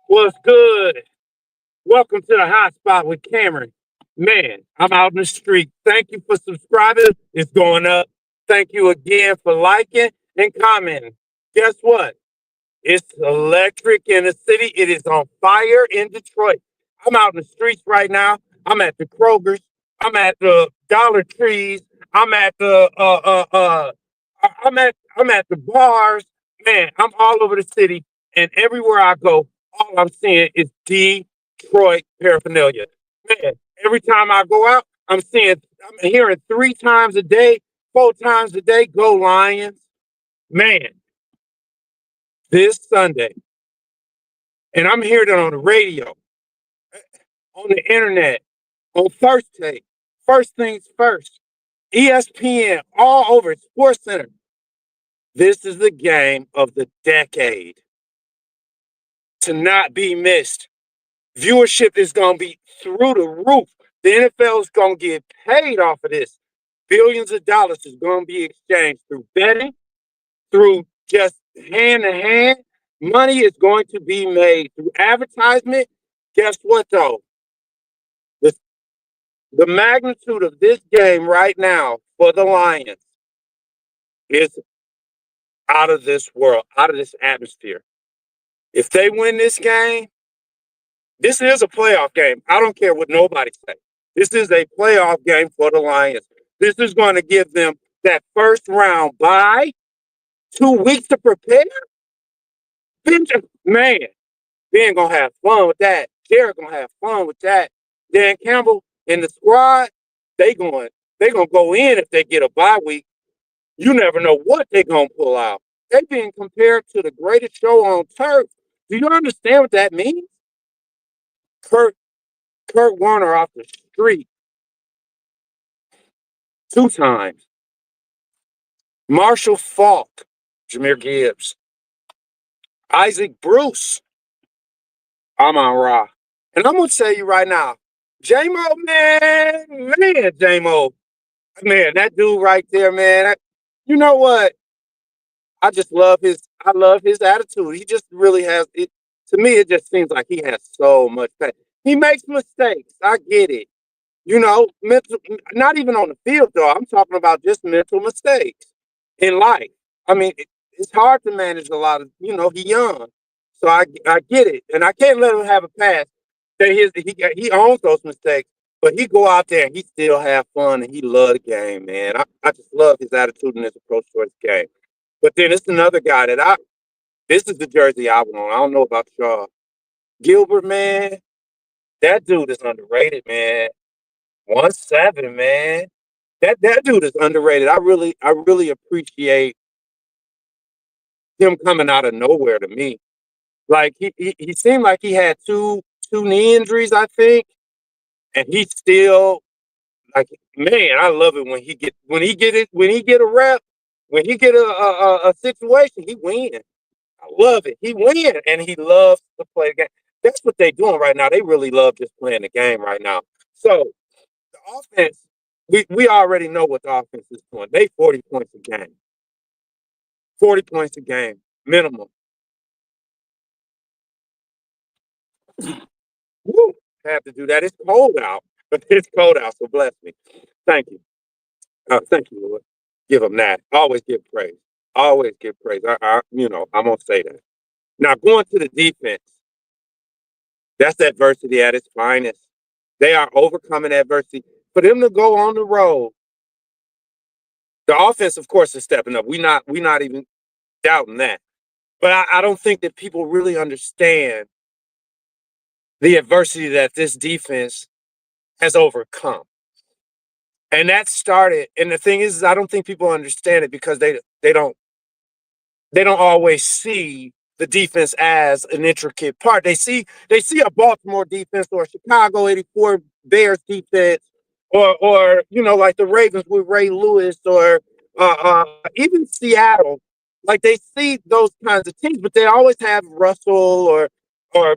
What's good? Welcome to the hot spot with Cameron. Man, I'm out in the street. Thank you for subscribing. It's going up. Thank you again for liking and commenting. Guess what? It's electric in the city. It is on fire in Detroit. I'm out in the streets right now. I'm at the Kroger's. I'm at the Dollar Trees. I'm at the I'm at the bars. Man, I'm all over the city, and everywhere I go, all I'm seeing is Detroit paraphernalia. Man, every time I go out, I'm hearing 3 times a day, 4 times a day, go Lions. Man, this Sunday, and I'm hearing it on the radio, on the internet, on Thursday, first things first, ESPN, all over Sports Center. This is the game of the decade to not be missed. Viewership is going to be through the roof. The NFL is going to get paid off of this. Billions of dollars is going to be exchanged through betting, through just hand to hand. Money is going to be made through advertisement. Guess what, though? The, the magnitude of this game right now for the Lions is out of this world, out of this atmosphere. If they win this game, this is a playoff game. I don't care what nobody says. This is a playoff game for the Lions. This is going to give them that first round bye, 2 weeks to prepare. Man, Ben gonna have fun with that. Jared gonna have fun with that. Dan Campbell and the squad, they going they gonna go in if they get a bye week. You never know what they're gonna pull out. They being compared to the greatest show on turf. Do you understand what that means? Kurt Kurt Warner off the street 2 times. Marshall Falk, Jameer Gibbs, Isaac Bruce, Amon Ra. And I'm gonna tell you right now, J-Mo, man, J-Mo, man, that dude right there, man. You know what? I love his attitude. He just really has it. To me, it just seems like he has so much passion. He makes mistakes. I get it. Mental, not even on the field though. I'm talking about just mental mistakes in life. I mean, it's hard to manage a lot of, he's young. So I get it. And I can't let him have a pass. He owns those mistakes, but he go out there and he still have fun and he love the game, man. I just love his attitude and his approach towards the game. But then it's another guy this is the jersey I want. I don't know about y'all. Gilbert, man, that dude is underrated, man. 1-7, man. That dude is underrated. I really appreciate him coming out of nowhere to me. Like he seemed like he had two knee injuries, I think, and he still like man. I love it when he get a rep, when he get a situation, he wins. I love it. He wins, and he loves to play the game. That's what they're doing right now. They really love just playing the game right now. So the offense, we already know what the offense is doing. They 40 points a game. 40 points a game, minimum. Woo, have to do that. It's cold out, but it's cold out, so bless me. Thank you. Thank you, Lord. Give them that. Always give praise. Always give praise. I'm gonna say that. Now going to the defense, that's adversity at its finest. They are overcoming adversity. For them to go on the road, the offense, of course, is stepping up. We not even doubting that. But I don't think that people really understand the adversity that this defense has overcome. And that started, and the thing is I don't think people understand it because they don't always see the defense as an intricate part. They see a Baltimore defense or a Chicago '84 Bears defense, or like the Ravens with Ray Lewis, or even Seattle. Like they see those kinds of teams, but they always have Russell or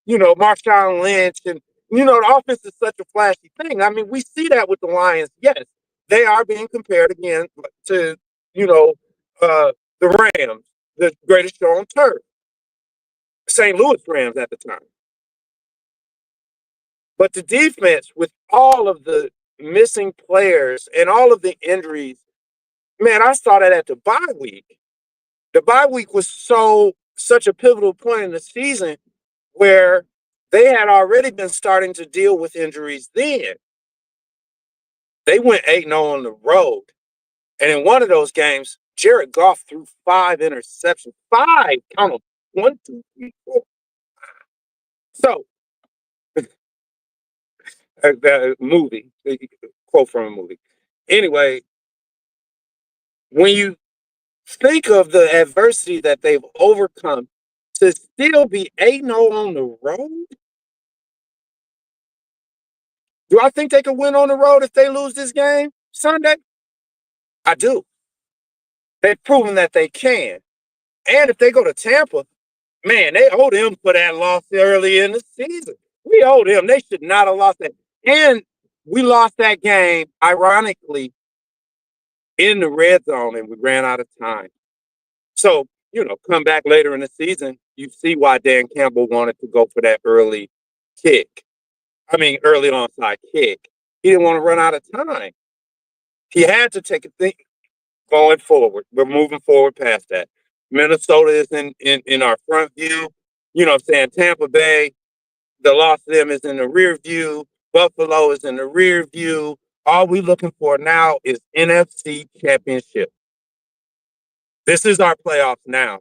Marshawn Lynch, and the offense is such a flashy thing. I mean, we see that with the Lions. Yes, they are being compared again to you know uh, the Rams, the greatest show on turf. St. Louis Rams at the time. But the defense, with all of the missing players and all of the injuries, man, I saw that at the bye week. The bye week was such a pivotal point in the season where they had already been starting to deal with injuries then. They went 8-0 on the road. And in one of those games, Jared Goff threw 5 interceptions. 5, count them. 1, 2, 3, 4. So, a movie, a quote from a movie. Anyway, when you think of the adversity that they've overcome to still be 8-0 on the road, do I think they could win on the road if they lose this game Sunday? I do. They've proven that they can. And if they go to Tampa, man, they owe them for that loss early in the season. We owe them. They should not have lost that. And we lost that game, ironically, in the red zone, and we ran out of time. So, come back later in the season, you see why Dan Campbell wanted to go for that early kick. I mean, early onside kick. He didn't want to run out of time. He had to take a thing going forward. We're moving forward past that. Minnesota is in our front view. You know what I'm saying? Tampa Bay, the loss of them is in the rear view. Buffalo is in the rear view. All we looking for now is NFC championship. This is our playoffs now.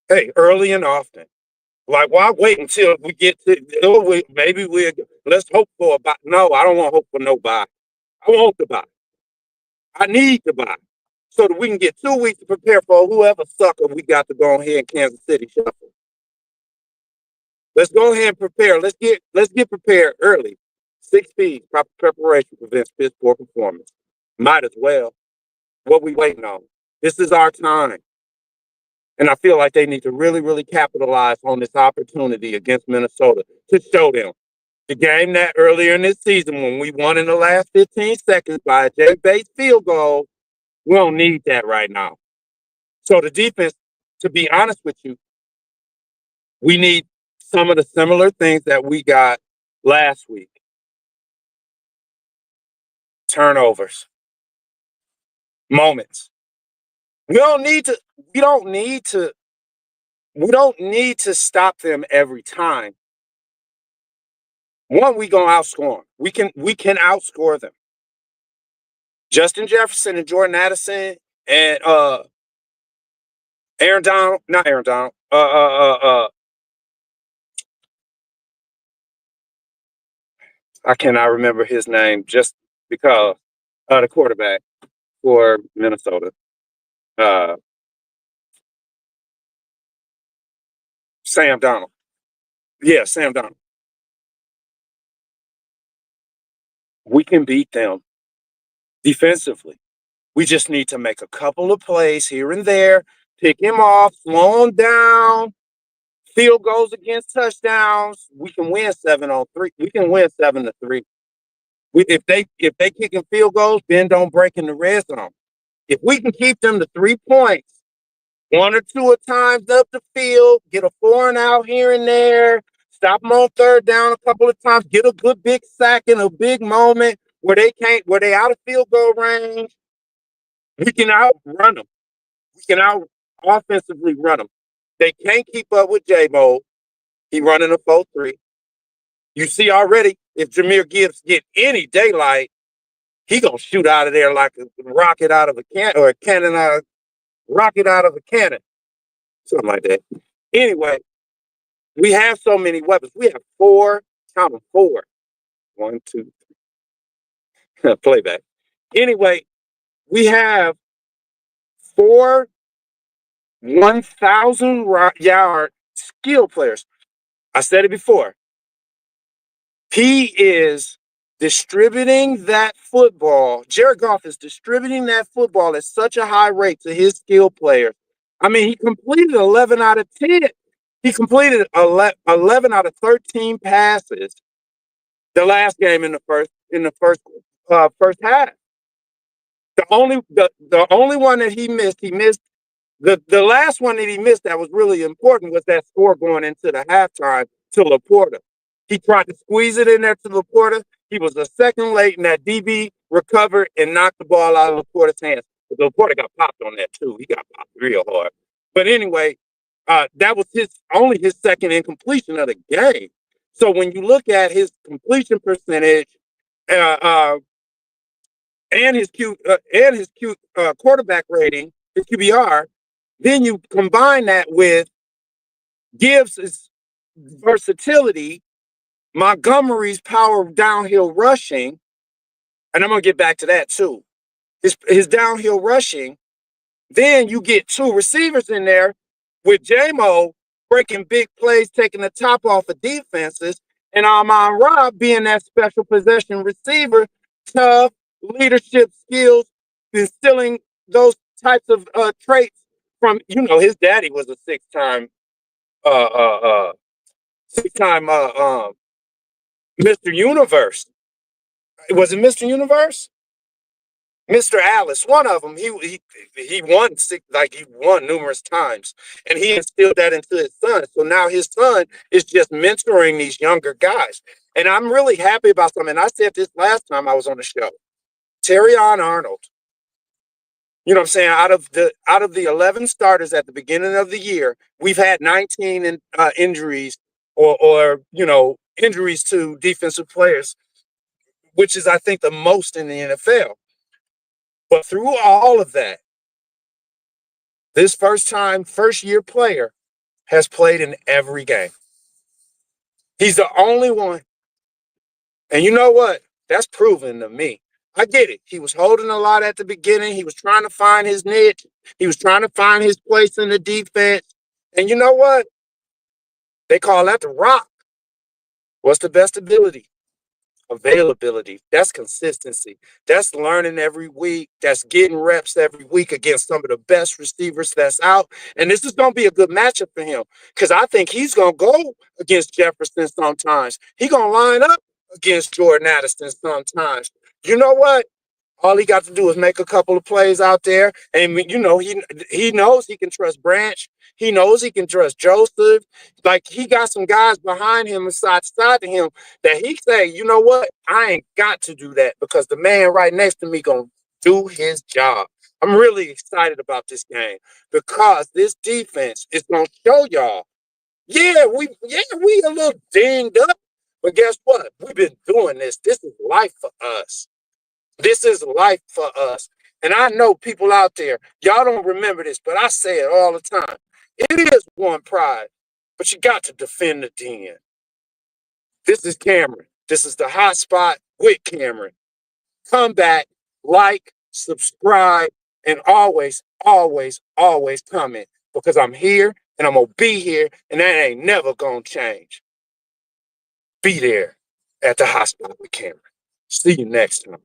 Hey, early and often. Like, why wait until we get to, maybe let's hope for a bye. No, I don't want to hope for no bye. I want the bye. I need the bye so that we can get 2 weeks to prepare for whoever sucker we got to go ahead in Kansas City shuffle. Let's go ahead and prepare. Let's get prepared early. 6 P's, proper preparation prevents piss poor performance. Might as well. What we waiting on? This is our time. And I feel like they need to really, really capitalize on this opportunity against Minnesota to show them the game that earlier in this season when we won in the last 15 seconds by a Jay-based field goal, we don't need that right now. So the defense, to be honest with you, we need some of the similar things that we got last week. Turnovers, moments. We don't need to stop them every time. One, we gonna outscore them. We can outscore them. Justin Jefferson and Jordan Addison and Aaron Donald, not Aaron Donald. I cannot remember his name just because the quarterback for Minnesota. Uh, Sam Donald. Yeah, Sam Donald. We can beat them defensively. We just need to make a couple of plays here and there, pick him off, slow him down, field goals against touchdowns. We can win 7-3. We can win 7-3. If they kicking field goals, Ben don't break in the red zone. If we can keep them to 3 points, 1 or 2 at times up the field, get a 4 and out here and there, stop them on third down a couple of times, get a good big sack in a big moment where they out of field goal range, we can outrun them. We can out offensively run them. They can't keep up with J-Mo. He running a 4-3. You see already, if Jahmyr Gibbs get any daylight, he gonna shoot out of there like a rocket out of a can or a cannon rocket out of a cannon. Something like that. Anyway, we have so many weapons. We have 4, count them 4. 1, 2, 3. Playback. Anyway, we have 4 1,000-yard skill players. I said it before. He is distributing that football. Jared Goff is distributing that football at such a high rate to his skill players. I mean, he completed 11 out of 10. He completed 11 out of 13 passes the last game in the first half. The only one that he missed The last one that he missed that was really important was that score going into the halftime to Laporta. He tried to squeeze it in there to Laporta. He was a second late, and that DB recovered and knocked the ball out of Laporta's hands. But Laporta got popped on that too. He got popped real hard. But anyway, that was only his second incompletion of the game. So when you look at his completion percentage uh, uh, and his quarterback rating, his QBR, then you combine that with Gibbs' versatility, Montgomery's power downhill rushing, and I'm gonna get back to that too. His downhill rushing. Then you get two receivers in there with JMO breaking big plays, taking the top off of defenses, and Amon Rob being that special possession receiver, tough, leadership skills, instilling those types of traits from, his daddy was a uh, uh, uh, six-time Mr. Universe. Was it Mr. Universe? Mr. Alice, one of them, he won he won numerous times, and he instilled that into his son. So now his son is just mentoring these younger guys, and I'm really happy about something. And I said this last time I was on the show. Terrion Arnold, you know what I'm saying? Out of the 11 starters at the beginning of the year, we've had 19 injuries or injuries to defensive players, which is I think the most in the NFL. But through all of that, this first year player has played in every game. He's the only one. And you know what? That's proven to me. I get it. He was holding a lot at the beginning. He was trying to find his niche. He was trying to find his place in the defense. And you know what? They call that the rock. What's the best ability? Availability. That's consistency. That's learning every week. That's getting reps every week against some of the best receivers that's out. And this is going to be a good matchup for him because I think he's going to go against Jefferson sometimes. He's going to line up against Jordan Addison sometimes. You know what? All he got to do is make a couple of plays out there. And, he knows he can trust Branch. He knows he can trust Joseph. Like, he got some guys behind him and side to side to him that he say, you know what? I ain't got to do that because the man right next to me going to do his job. I'm really excited about this game because this defense is going to show y'all. We a little dinged up. But guess what? We've been doing this. This is life for us. This is life for us. And I know people out there, y'all don't remember this, but I say it all the time. It is one pride, but you got to defend the den. This is Cameron. This is the hot spot with Cameron. Come back, like, subscribe, and always, always, always comment because I'm here and I'm going to be here and that ain't never going to change. Be there at the hot spot with Cameron. See you next time.